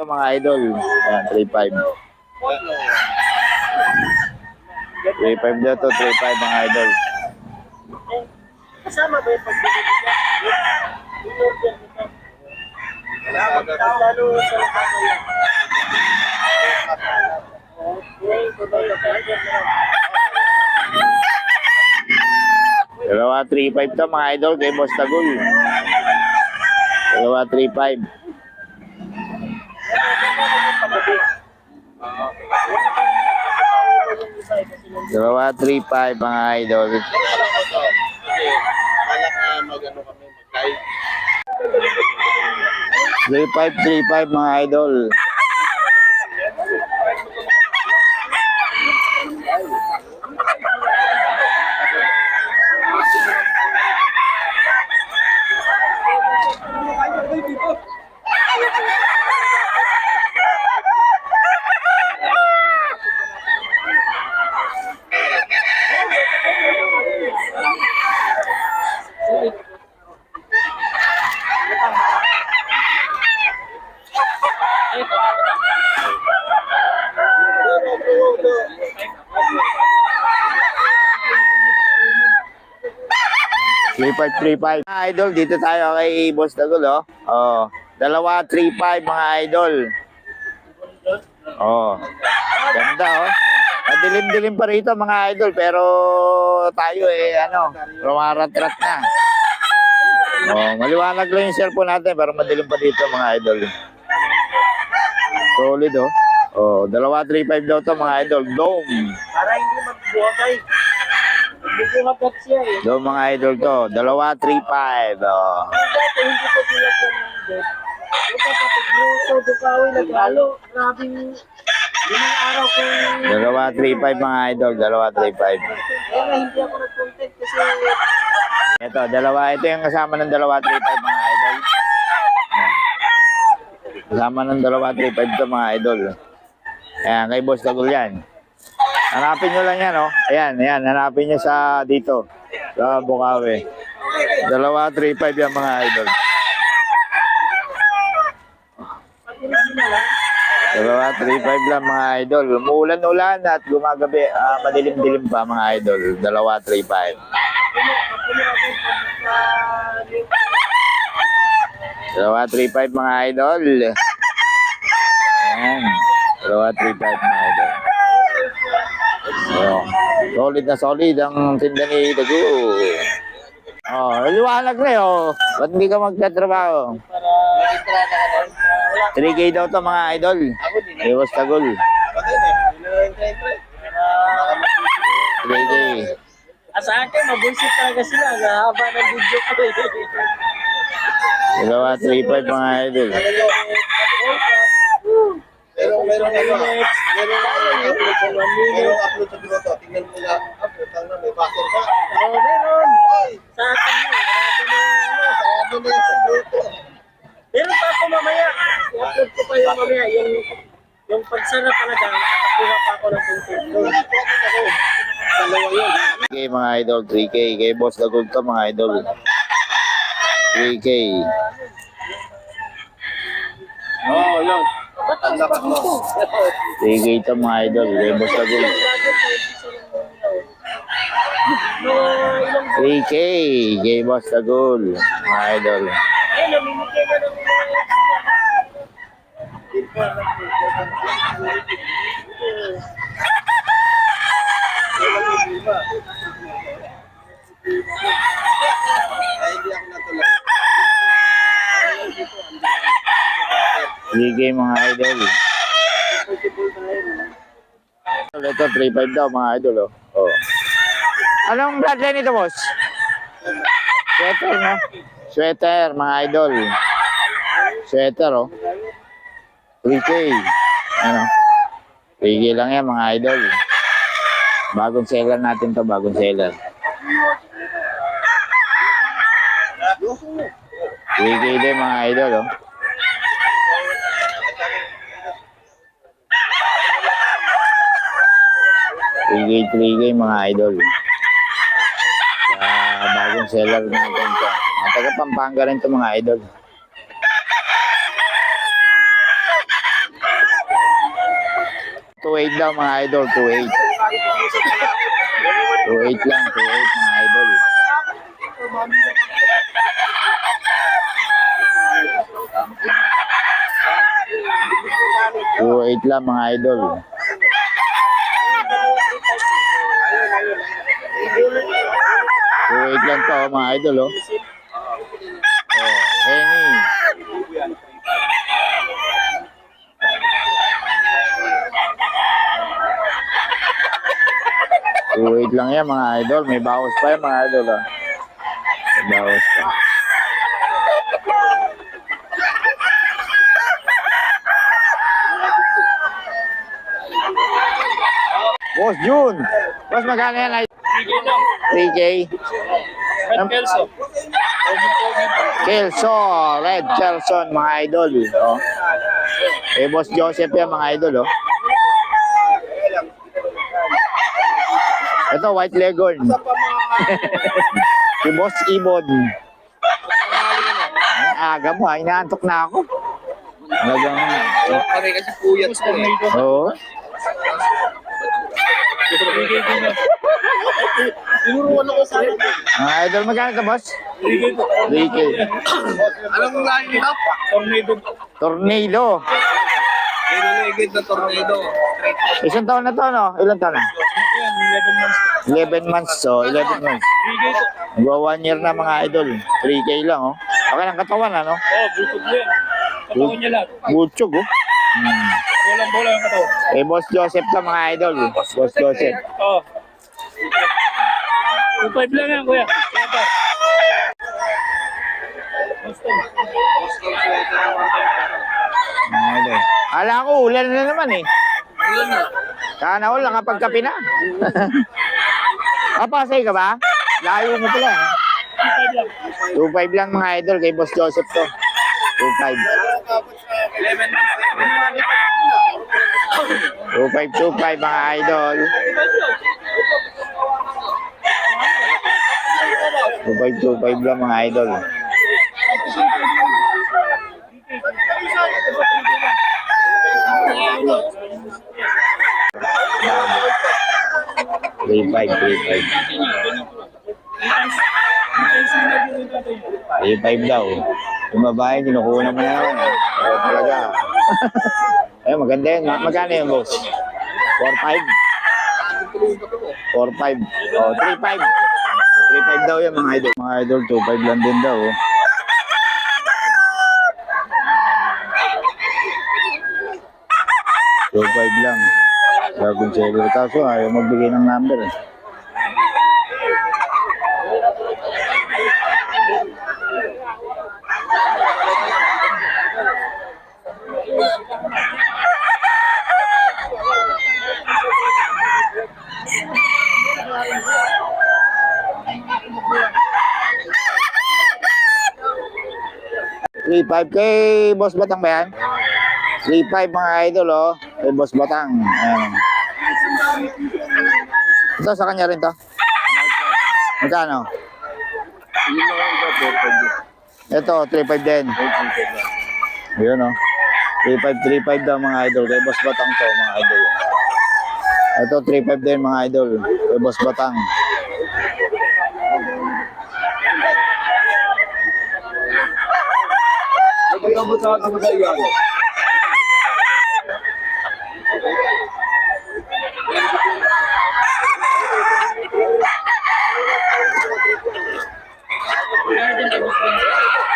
Ito mga idol. Ayan, 3.5. 3.5 daw to, 3.5 mga idol. Kasama ba yung pagbibili niya? In-order nito. Lalo sa lakado yan. Okay, pag-order na. Dalawa 3.5 to mga idol kay Boss Tagul. Dalawa 3.5. Dalawa 3.5 mga idol. Alak na mag-ano kami, mag-live. 3.5 mga idol. Three five. Mga idol, dito tayo kay Boss Tagul, oh. Oh, dalawa 3.5 mga idol. Oh. Ganda, oh. Madilim-dilim pa rito mga idol, pero tayo rumarat-rat na. Oh, maliwanag lang yung cellphone natin, pero madilim pa dito mga idol. Solid, oh. Oh, dalawa 3.5 daw to mga idol. Dome. Para hindi magbuwagay. Magbubuhagat siya eh. Dome mga idol to. Dalawa 3.5. Oh. Dati hindi ko tulad ng date. Ito kapag dukawi naghalo. Grabing limang araw kung... Dalawa 3.5 mga idol. Dalawa 3.5. Kaya nga hindi ako nag-content kasi... Ito, dalawa. Ito yung kasama ng dalawa 3.5 mga idol. Kasama ng dalawa 3.5 to mga idol. Ayan, kay Boss Tagul yan. Hanapin nyo lang yan, oh. Ayan, ayan. Hanapin nyo sa dito. Sa Bukawi. Dalawa 3.5 yan mga idol. Dalawa 3.5 lang mga idol. Umuulan-ulan at gumagabi. Madilim-dilim pa mga idol. Dalawa 3.5. Dalawa 3.5 mga idol. Ayan. Dalawa 3.5 mga idol. So, solid na solid ang tinda ni Dagu. Oh, liwanag na yun. Ba't hindi ka magtatrabaho? 3K daw to mga idol. Iwas Tagul. 3K. Sa akin, mabunsit talaga sila. Nahaba ng video ko. Dalawa 3.5 mga idol. Meron upload sa Bigoto. Tingnan mo na. May buzzer ka. Oo, meron. Sa akin yun. Sarado na yung Bigoto. Meron pa ako mamaya. I-upload ko pa yung mamaya. Yung pagsara talaga, nakakuha pa ako ng content. Dalawa yun. 3K mga idol. 3K. Kay Boss Tagul to mga idol. 3K. Oo, yun. 3K to mga idol. Kay Boss Tagul. 3K. Kay Boss Tagul. Mga idol. Ay, namimigay na ng Sige mga idol. Ito 3.5 daw mga idol, oh. Oh. Anong bloodline nito, boss? Sweater, no? Sweater mga idol. Sweater, oh. 3K. Ano? 3K lang yan mga idol. Bagong seller natin to, bagong seller. 3K din mga idol, oh. 3K mga idol. Bagong seller natin to. Taga Pampanga rin to mga idol. 2.8 daw mga idol, 2.8. 2.8 lang, 2.8 mga idol. Two eight lang mga idol. 2.8 lang to mga idol oh. Oh, Henny. Wait lang yan mga idol. May bawas pa yan mga idol ah. May bawas pa. Boss June. Boss magkano yan? 3K. Kelso. Kelso. Red Kelson mga idol. Oh. Eh Boss Joseph yan mga idol oh. Ito, white leghorn. Si Boss Ibon. Ang aga mo, inaantok na ako. Talagang... Pare kasi puyat ko eh. Oo. Tinuruan ako sa akin. Mga idol, magkano ito, boss? 3K. Anong lahi nito? Tornado. Tornado. Niligid na tornado. Isang taon na to, no? Ilang taon na? 11 months. So, 11 months. Magwa 1 year na mga idol. 3K lang, oh. Okay ng katawan, ano? Oh, bukod yan. Katawan niya lang. Butchog, oh. Bolang-bola yung katawan. Eh, Boss Joseph to, mga idol. Boss Joseph. Oh. 2.5 lang yan, kuya. Kaya pa. Mga idol. Ala ko, ulan na naman, eh. Ayun na. Sana all, nakapagkapi na. Papasay ka ba? Layo mo pala. 2.5 lang mga idol kay Boss Joseph to. 2.5. 2.5 mga idol. 2.5 lang mga idol. Three five daw. Yung babae, kinukuha mo na naman. Pero talaga. Eh, maganda yun. Magkano yung boss? 4.5? 4.5. Oh, 3.5. 3.5 daw yan mga idol. Mga idol, 2.5 lang din daw. Oh. So, 5 lang. Sa seller. Kaso ayaw magbigay ng number eh. $3.5 kay Boss Batang ba yan? 3.5 mga idol oh. Kay Boss Batang. Ayan. Ito sa kanya rin to. Magkano? Ito, 3.5 din. Ayan oh. 3.5 daw mga idol. Kay Boss Batang to mga idol. Ito, 3.5 din mga idol. Kay Boss Batang.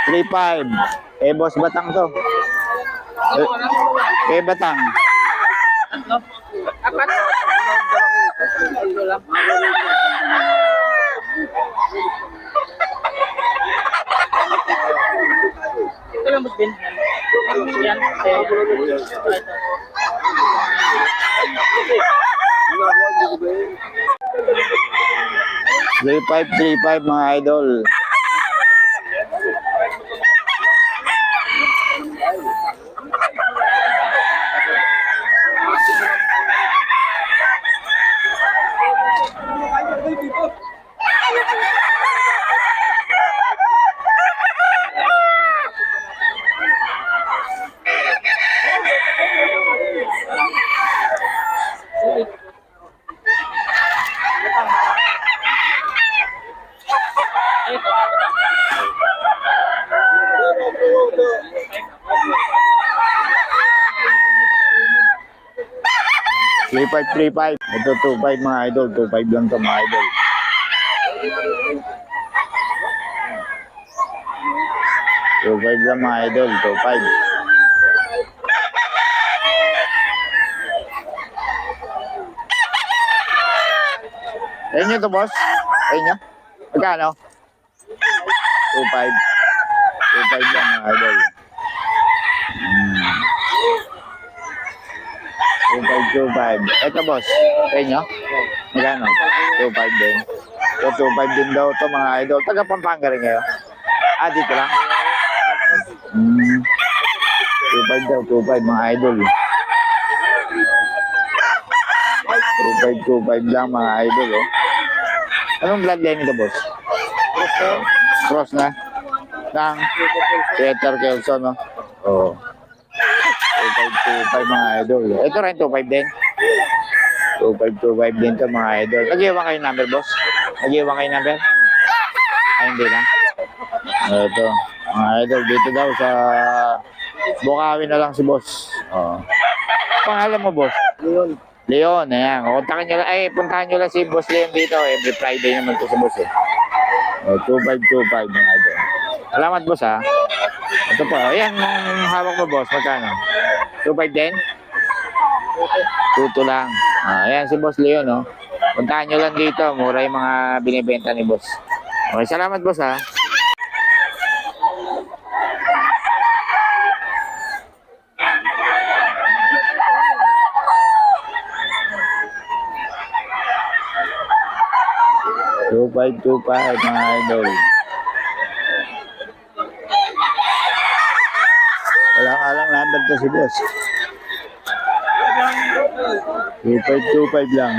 $3.5. Eh, Boss Batang to. Eh, Batang. Apat. Ito lang, Boss Ben. Yan. 3.5 mga idol. 3535. Ito 25 mga idol. 25 lang to mga idol. 25 lang mga idol. 25. Ayun nyo to boss. Ayun nyo. Magkano? 25. 25 lang mga idol. 2525. Ito boss. Ayun nyo. Magkano? 25 din. So 25 din daw to mga idol. Taga Pampanga rin kayo? Ah, dito lang. 25 daw. 25 mga idol. 2525 lang mga idol, oh. Anong bloodline nito, boss? Cross na? Ng Peter Kelson, no? Oo. 2525 mga idol. Ito rin, 25 din. 2525 din to mga idol. Nag-iwan kayo number, boss? Nag-iwan kayo number? Ay, hindi na. Ito, mga idol, dito daw sa Bukawi na lang si boss. Oo. Pangalan mo, boss? Leon, ayan. Kontakin nyo lang. Ay, puntahan nyo lang si Boss Leon dito. Every Friday naman to sa boss eh. 2525 mga idol. Salamat boss ha. Ito po. Ayan, yung hawak mo boss. Magkano? 25 din? 22 lang. Ayan si Boss Leon, no? Puntahan nyo lang dito. Mura yung mga binibenta ni boss. Okay, salamat boss ha. Two five mga idol. Walang alang number to si boss. 2525 lang.